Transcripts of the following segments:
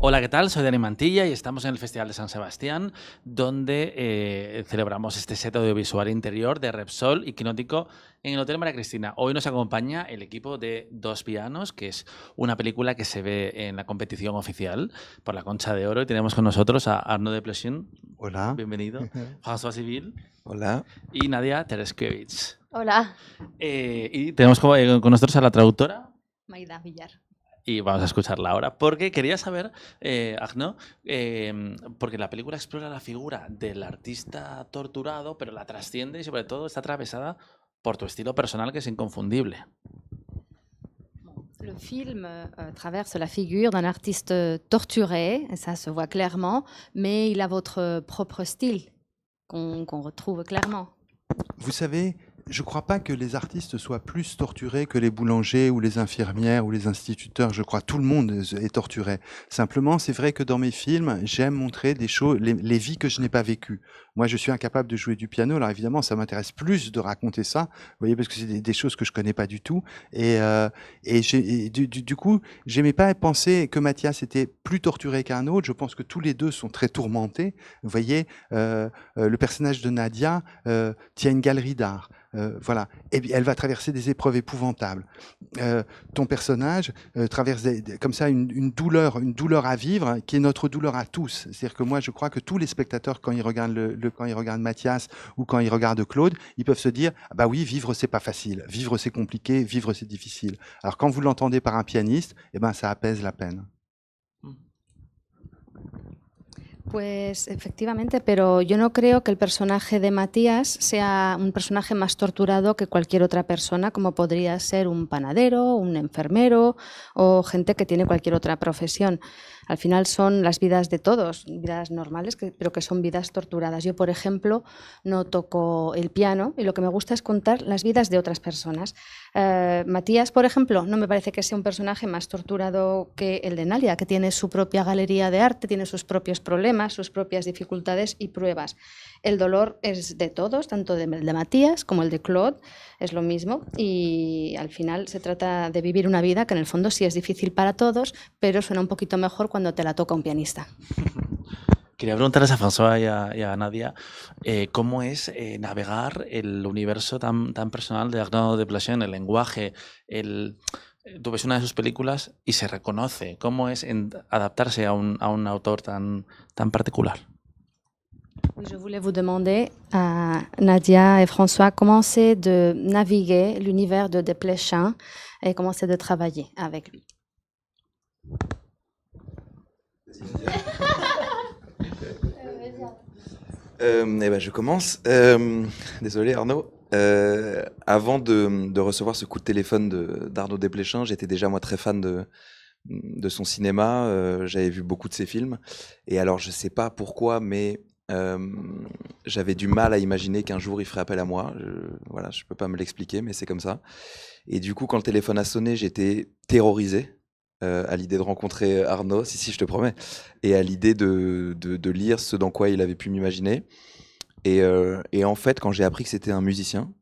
Hola, ¿qué tal? Soy Dani Mantilla y estamos en el Festival de San Sebastián, donde celebramos este set audiovisual interior de Repsol y Quinótico en el Hotel María Cristina. Hoy nos acompaña el equipo de Dos Pianos, que es una película que se ve en la competición oficial por la Concha de Oro. Y tenemos con nosotros a Arnaud Desplechin. Hola. Bienvenido. François Civil. Hola. Y Nadia Tereskevich. Hola. Y tenemos con nosotros a la traductora Maida Villar. y vamos a escucharla ahora, porque quería saber, Arnaud, porque la película explora la figura del artista torturado, pero la trasciende y sobre todo está atravesada por tu estilo personal que es inconfundible. Le film traverse la figure d'un artiste torturé, et ça se voit clairement, mais il a votre propre style qu'on retrouve clairement. Vous savez, je ne crois pas que les artistes soient plus torturés que les boulangers ou les infirmières ou les instituteurs. Je crois que tout le monde est torturé. Simplement, c'est vrai que dans mes films, j'aime montrer des choses, les vies que je n'ai pas vécues. Moi, je suis incapable de jouer du piano. Alors évidemment, ça m'intéresse plus de raconter ça, vous voyez, parce que c'est des choses que je connais pas du tout. Et du coup, j'aimais pas penser que Mathias était plus torturé qu'un autre. Je pense que tous les deux sont très tourmentés. Vous voyez, le personnage de Nadia tient une galerie d'art. Voilà. Et elle va traverser des épreuves épouvantables. Ton personnage traverse comme ça une douleur à vivre, hein, qui est notre douleur à tous. C'est-à-dire que moi, je crois que tous les spectateurs, quand ils regardent quand ils regardent Mathias ou quand ils regardent Claude, ils peuvent se dire ah bah oui, vivre c'est pas facile, vivre c'est compliqué, vivre c'est difficile. Alors quand vous l'entendez par un pianiste, eh ben ça apaise la peine. Pues efectivamente, pero yo no creo que el personaje de Matías sea un personaje más torturado que cualquier otra persona, como podría ser un panadero, un enfermero o gente que tiene cualquier otra profesión. Al final son las vidas de todos, vidas normales, pero que son vidas torturadas. Yo, por ejemplo, no toco el piano y lo que me gusta es contar las vidas de otras personas. Matías, por ejemplo, no me parece que sea un personaje más torturado que el de Nadia, que tiene su propia galería de arte, tiene sus propios problemas, sus propias dificultades y pruebas. El dolor es de todos, tanto el de Matías como el de Claude, es lo mismo, y al final se trata de vivir una vida que en el fondo sí es difícil para todos, pero suena un poquito mejor cuando te la toca un pianista. Quería preguntarles a François y a Nadia cómo es navegar el universo tan personal de Arnaud Desplechin, el lenguaje, tú ves una de sus películas y se reconoce. ¿Cómo es adaptarse a un autor tan particular? Oui, je voulais vous demander à Nadia et François comment c'est de naviguer l'univers de Desplechin et comment c'est de travailler avec lui. Je commence. Désolé Arnaud. Avant de recevoir ce coup de téléphone d'Arnaud Desplechin, j'étais déjà moi très fan de son cinéma. J'avais vu beaucoup de ses films. Et alors je sais pas pourquoi, mais j'avais du mal à imaginer qu'un jour il ferait appel à moi. Voilà, je peux pas me l'expliquer, mais c'est comme ça. Et du coup, quand le téléphone a sonné, j'étais terrorisé. À l'idée de rencontrer Arnaud, si, je te promets, et à l'idée de lire ce dans quoi il avait pu m'imaginer. Et en fait, quand j'ai appris que c'était un musicien,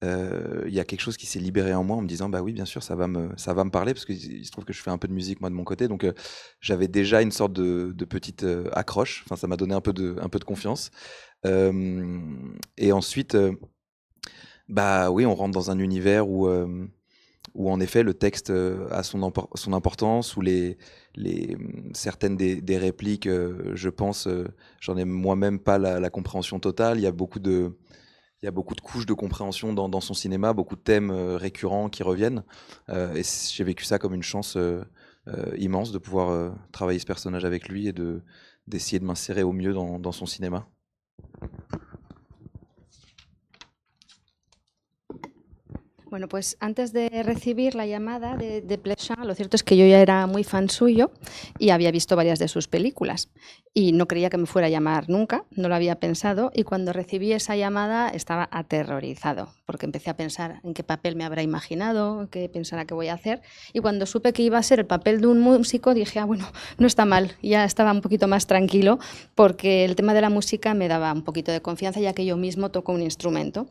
il y a quelque chose qui s'est libéré en moi en me disant bah oui, bien sûr, ça va me parler, parce qu'il se trouve que je fais un peu de musique moi de mon côté, donc j'avais déjà une sorte de petite accroche. Enfin, ça m'a donné un peu de confiance. Et ensuite, bah oui, on rentre dans un univers où en effet le texte a son importance, où certaines des répliques, je pense, j'en ai moi-même pas la compréhension totale. Il y a beaucoup de couches de compréhension dans son cinéma, beaucoup de thèmes récurrents qui reviennent. Et j'ai vécu ça comme une chance immense de pouvoir travailler ce personnage avec lui et d'essayer de m'insérer au mieux dans son cinéma. Bueno, pues antes de recibir la llamada de Desplechin, lo cierto es que yo ya era muy fan suyo y había visto varias de sus películas y no creía que me fuera a llamar nunca, no lo había pensado, y cuando recibí esa llamada estaba aterrorizado porque empecé a pensar en qué papel me habrá imaginado, qué pensará que voy a hacer, y cuando supe que iba a ser el papel de un músico dije, bueno, no está mal, ya estaba un poquito más tranquilo porque el tema de la música me daba un poquito de confianza ya que yo mismo toco un instrumento.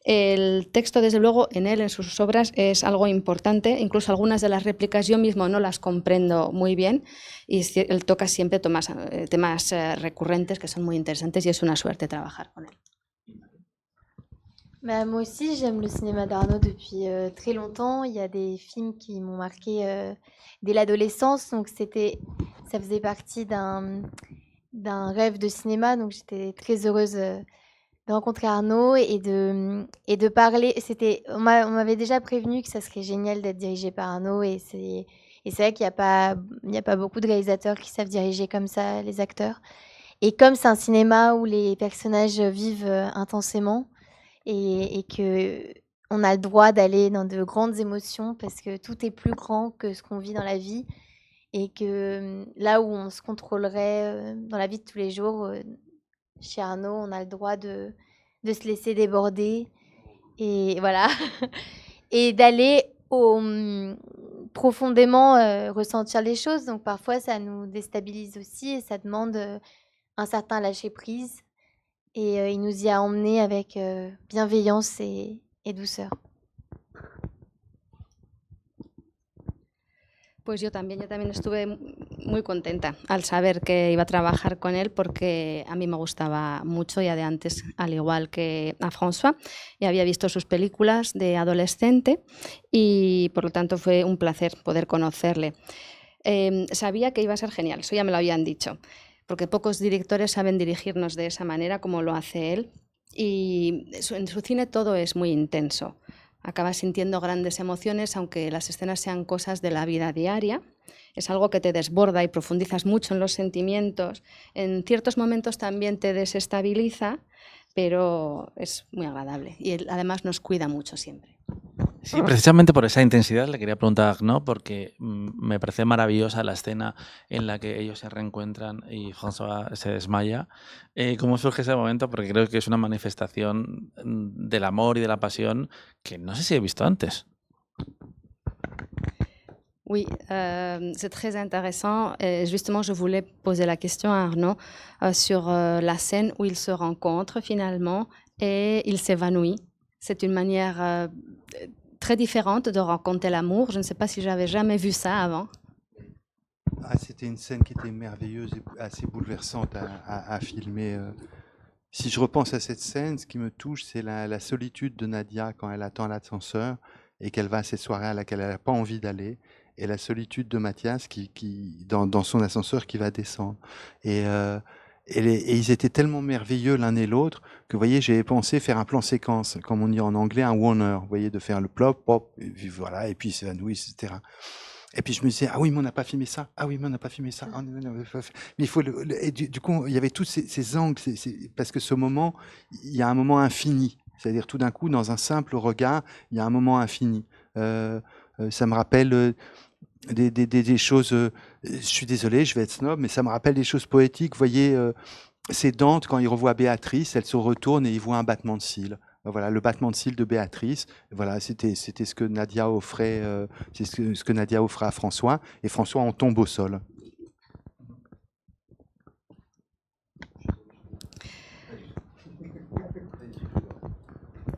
El texto, desde luego, en él, en sus obras, es algo importante. Incluso algunas de las réplicas yo mismo no las comprendo muy bien y él toca siempre temas recurrentes que son muy interesantes y es una suerte trabajar con él. Bah, moi aussi, j'aime le cinéma d'Arnaud depuis très longtemps. Il y a des films qui m'ont marqué dès l'adolescence, donc ça faisait partie d'un rêve de cinéma. Donc j'étais très heureuse de rencontrer Arnaud et de parler. On m'avait déjà prévenu que ça serait génial d'être dirigé par Arnaud et c'est vrai qu'il n'y a pas beaucoup de réalisateurs qui savent diriger comme ça les acteurs. Et comme c'est un cinéma où les personnages vivent intensément et que on a le droit d'aller dans de grandes émotions parce que tout est plus grand que ce qu'on vit dans la vie et que là où on se contrôlerait dans la vie de tous les jours, chez Arnaud, on a le droit de se laisser déborder et voilà et d'aller profondément ressentir les choses. Donc parfois, ça nous déstabilise aussi et ça demande un certain lâcher-prise. Et il nous y a emmenés avec bienveillance et douceur. Pues yo también estuve muy contenta al saber que iba a trabajar con él porque a mí me gustaba mucho ya de antes, al igual que a François, y había visto sus películas de adolescente y por lo tanto fue un placer poder conocerle. Sabía que iba a ser genial, eso ya me lo habían dicho, porque pocos directores saben dirigirnos de esa manera como lo hace él y en su cine todo es muy intenso. Acabas sintiendo grandes emociones, aunque las escenas sean cosas de la vida diaria. Es algo que te desborda y profundizas mucho en los sentimientos. En ciertos momentos también te desestabiliza, pero es muy agradable. Y él, además, nos cuida mucho siempre. Sí, precisamente por esa intensidad le quería preguntar a Arnaud, porque me parece maravillosa la escena en la que ellos se reencuentran y François se desmaya. ¿Cómo surge ese momento? Porque creo que es una manifestación del amor y de la pasión que no sé si he visto antes. Oui, c'est très intéressant. Justement, je voulais poser la question à Arnaud sur la scène où ils se rencontrent finalement et il s'évanouit. C'est une manière très différente de raconter l'amour. Je ne sais pas si j'avais jamais vu ça avant. Ah, c'était une scène qui était merveilleuse et assez bouleversante à filmer. Si je repense à cette scène, ce qui me touche, c'est la solitude de Nadia quand elle attend l'ascenseur et qu'elle va à ces soirées à laquelle elle n'a pas envie d'aller, et la solitude de Mathias dans son ascenseur qui va descendre. Et ils étaient tellement merveilleux l'un et l'autre que, vous voyez, j'avais pensé faire un plan séquence, comme on dit en anglais, un one-er, vous voyez, de faire le plop, pop, et puis voilà, et puis il s'évanouit, etc. Et puis je me disais, ah oui, mais on n'a pas filmé ça. Ah oui, mais on n'a pas filmé ça. Ah, non, mais il faut et du coup, il y avait tous ces angles, parce que ce moment, il y a un moment infini. C'est-à-dire, tout d'un coup, dans un simple regard, il y a un moment infini. Ça me rappelle des choses. Je suis désolé, je vais être snob, mais ça me rappelle des choses poétiques. Vous voyez, c'est Dante, quand il revoit Béatrice, elle se retourne et il voit un battement de cils. Voilà, le battement de cils de Béatrice. Voilà, c'était ce que Nadia offrait, c'est ce que Nadia offrait à François, et François en tombe au sol.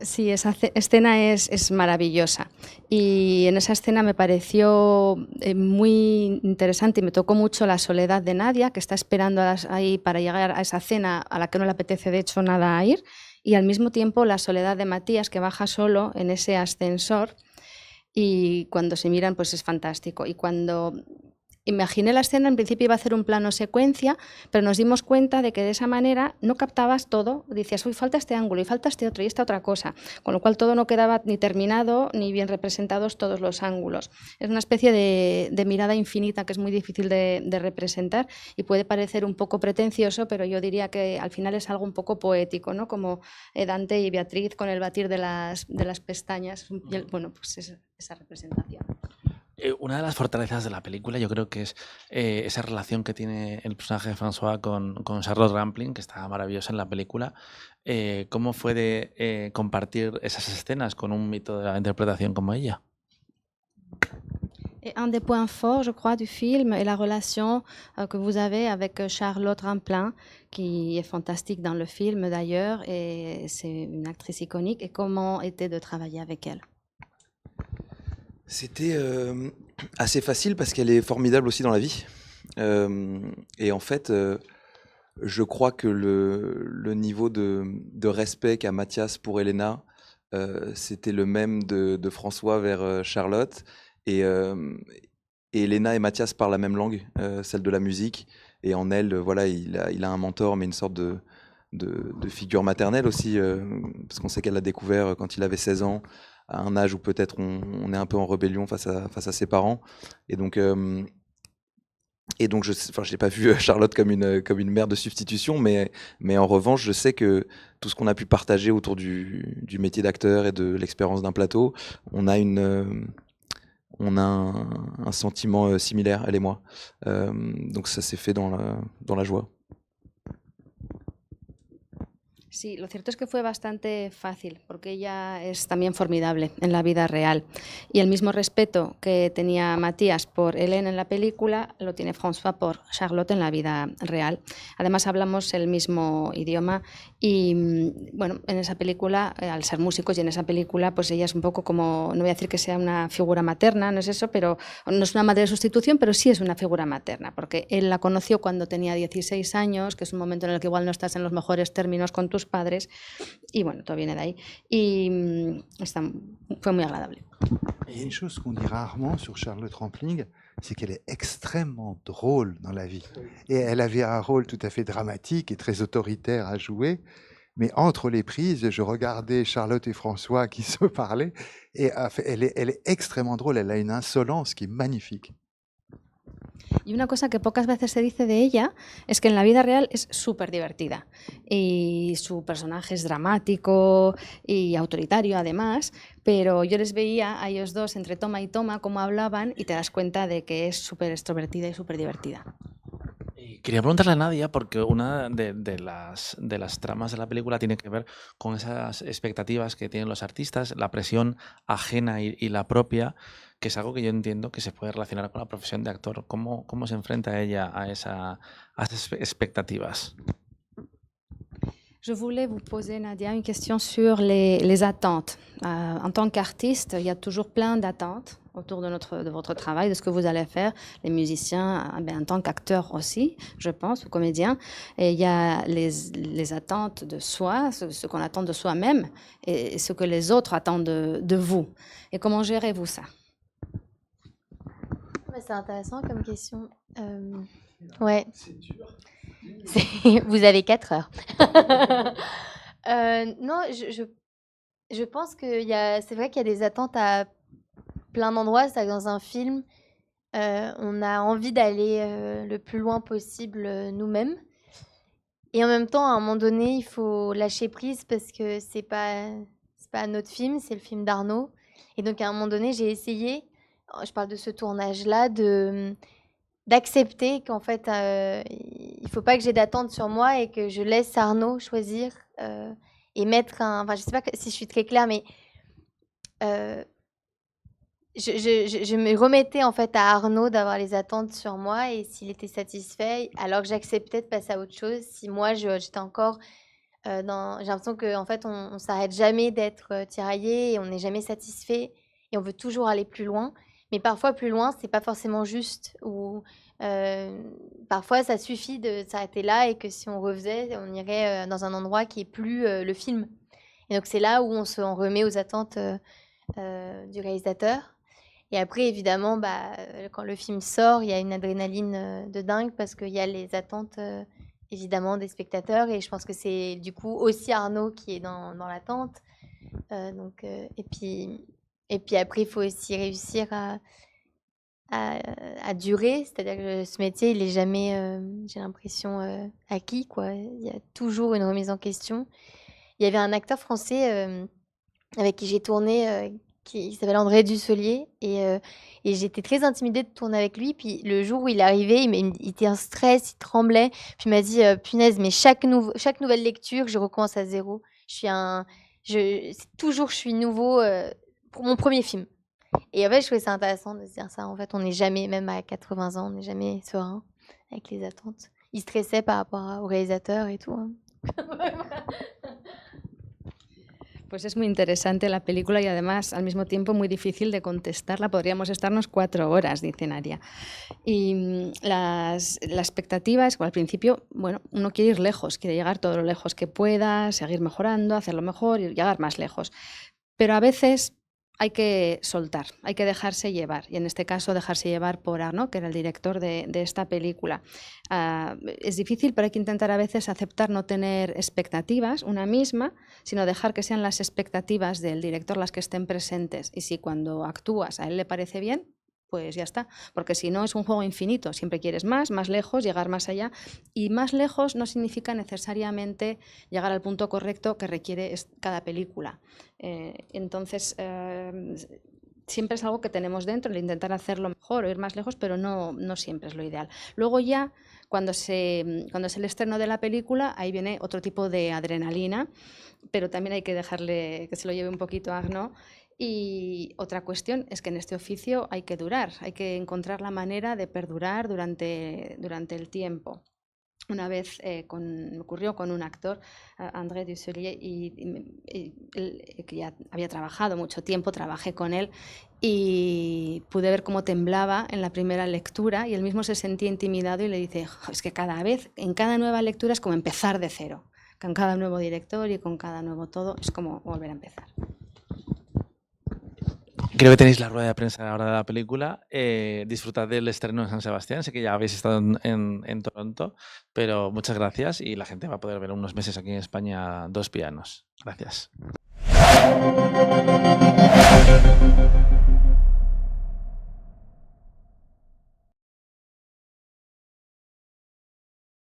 Sí, esa escena es maravillosa y en esa escena me pareció muy interesante y me tocó mucho la soledad de Nadia, que está esperando ahí para llegar a esa cena a la que no le apetece de hecho nada ir, y al mismo tiempo la soledad de Matías, que baja solo en ese ascensor y cuando se miran pues es fantástico. Y cuando imaginé la escena, en principio iba a hacer un plano secuencia, pero nos dimos cuenta de que de esa manera no captabas todo. Decías, uy, falta este ángulo y falta este otro y esta otra cosa, con lo cual todo no quedaba ni terminado ni bien representados todos los ángulos. Es una especie de mirada infinita que es muy difícil de representar y puede parecer un poco pretencioso, pero yo diría que al final es algo un poco poético, ¿no? Como Dante y Beatriz con el batir de las pestañas. Bueno, pues esa representación. Una de las fortalezas de la película yo creo que es esa relación que tiene el personaje de François con Charlotte Rampling, que está maravillosa en la película. ¿Cómo fue de compartir esas escenas con un mito de la interpretación como ella? Et un des points forts, je crois, du film est la relation que vous avez avec Charlotte Rampling, qui est fantastique dans le film d'ailleurs, et c'est une actrice iconique. Et comment était de travailler avec elle? C'était assez facile parce qu'elle est formidable aussi dans la vie. Et en fait, je crois que le niveau de respect qu'a Mathias pour Elena, c'était le même de François vers Charlotte. Et, et Elena et Mathias parlent la même langue, celle de la musique. Et en elle, voilà, il a un mentor, mais une sorte de figure maternelle aussi, parce qu'on sait qu'elle l'a découvert quand il avait 16 ans, à un âge où peut-être on est un peu en rébellion face à ses parents. Et donc, je n'ai pas vu Charlotte comme une mère de substitution, mais en revanche, je sais que tout ce qu'on a pu partager autour du métier d'acteur et de l'expérience d'un plateau, on a un sentiment similaire, elle et moi. Donc ça s'est fait dans la joie. Sí, lo cierto es que fue bastante fácil, porque ella es también formidable en la vida real. Y el mismo respeto que tenía Matías por Hélène en la película, lo tiene François por Charlotte en la vida real. Además, hablamos el mismo idioma y, bueno, en esa película, al ser músicos y en esa película, pues ella es un poco como, no voy a decir que sea una figura materna, no es eso, pero no es una madre de sustitución, pero sí es una figura materna, porque él la conoció cuando tenía 16 años, que es un momento en el que igual no estás en los mejores términos con tus padres, y bueno, todo viene de ahí, y fue muy agradable. Il y a une chose qu'on dit rarement sur Charlotte Rampling, c'est qu'elle est extrêmement drôle dans la vie. Et elle avait un rôle tout à fait dramatique et très autoritaire à jouer. Mais entre les prises, je regardais Charlotte et François qui se parlaient, et elle est extrêmement drôle. Elle a une insolence qui est magnifique. Y una cosa que pocas veces se dice de ella es que en la vida real es súper divertida y su personaje es dramático y autoritario además, pero yo les veía a ellos dos entre toma y toma cómo hablaban y te das cuenta de que es súper extrovertida y súper divertida. Y quería preguntarle a Nadia, porque una de las tramas de la película tiene que ver con esas expectativas que tienen los artistas, la presión ajena y la propia, que es algo que yo entiendo que se puede relacionar con la profesión de actor. ¿Cómo se enfrenta ella a esas expectativas? Je voulais vous poser, Nadia, une question sur les attentes. En tant qu'artiste, il y a toujours plein d'attentes autour de votre travail, de ce que vous allez faire. Les musiciens, en tant qu'acteurs aussi, je pense, ou comédiens. Et il y a les attentes de soi, ce qu'on attend de soi-même, et ce que les autres attendent de vous. Et comment gérez-vous ça? C'est intéressant comme question. Ouais. C'est dur. Vous avez 4 heures. Non, je pense que c'est vrai qu'il y a des attentes à plein d'endroits. C'est que dans un film, on a envie d'aller le plus loin possible nous-mêmes. Et en même temps, à un moment donné, il faut lâcher prise parce que c'est pas notre film, c'est le film d'Arnaud. Et donc, à un moment donné, j'ai essayé, je parle de ce tournage-là, d'accepter qu'en fait, il faut pas que j'ai d'attente sur moi et que je laisse Arnaud choisir et mettre enfin, je sais pas si je suis très claire, mais je me remettais en fait à Arnaud d'avoir les attentes sur moi et s'il était satisfait, alors que j'acceptais de passer à autre chose. Si moi, j'étais encore j'ai l'impression qu'en fait, on s'arrête jamais d'être tiraillé et on n'est jamais satisfait et on veut toujours aller plus loin. Mais parfois, plus loin, c'est pas forcément juste. Ou parfois, ça suffit de s'arrêter là et que si on refaisait, on irait dans un endroit qui est plus le film. Et donc, c'est là où on remet aux attentes du réalisateur. Et après, évidemment, quand le film sort, il y a une adrénaline de dingue parce qu'il y a les attentes, évidemment, des spectateurs. Et je pense que c'est du coup aussi Arnaud qui est dans l'attente. Et puis après, il faut aussi réussir à durer. C'est-à-dire que ce métier, il n'est jamais, j'ai l'impression, acquis, quoi. Il y a toujours une remise en question. Il y avait un acteur français avec qui j'ai tourné qui s'appelle André Dussolier. Et j'étais très intimidée de tourner avec lui. Puis le jour où il est arrivé, il était en stress, il tremblait. Puis il m'a dit punaise, mais chaque nouvelle lecture, je recommence à zéro. Je suis nouveau pour mon premier film. Et en fait, je trouvais ça intéressant de se dire ça. En fait, on n'est jamais, même à 80 ans, on n'est jamais serein avec les attentes. Il stressait par rapport au réalisateur et tout, hein. Pues es muy interesante la película y además al mismo tiempo muy difícil de contestarla. Podríamos estarnos 4 horas, dice Nadia. Y la expectativa es que al principio, bueno, uno quiere ir lejos, quiere llegar todo lo lejos que pueda, seguir mejorando, hacerlo mejor y llegar más lejos. Pero a veces hay que soltar, hay que dejarse llevar. Y en este caso, dejarse llevar por Arnaud, que era el director de esta película. Es difícil, pero hay que intentar a veces aceptar no tener expectativas, una misma, sino dejar que sean las expectativas del director las que estén presentes. Y si cuando actúas a él le parece bien, pues ya está, porque si no es un juego infinito, siempre quieres más lejos, llegar más allá, y más lejos no significa necesariamente llegar al punto correcto que requiere cada película. Entonces, siempre es algo que tenemos dentro, el intentar hacerlo mejor o ir más lejos, pero no siempre es lo ideal. Luego ya, cuando es el estreno de la película, ahí viene otro tipo de adrenalina, pero también hay que dejarle que se lo lleve un poquito a Arnaud. Y otra cuestión es que en este oficio hay que durar, hay que encontrar la manera de perdurar durante el tiempo. Una vez me ocurrió con un actor, André Dussolier, que ya había trabajado mucho tiempo, trabajé con él y pude ver cómo temblaba en la primera lectura y él mismo se sentía intimidado y le dice, es que cada vez, en cada nueva lectura es como empezar de cero, con cada nuevo director y con cada nuevo todo, es como volver a empezar. Creo que tenéis la rueda de prensa ahora de la película. Disfrutad del estreno en San Sebastián. Sé que ya habéis estado en Toronto, pero muchas gracias y la gente va a poder ver unos meses aquí en España Dos Pianos. Gracias.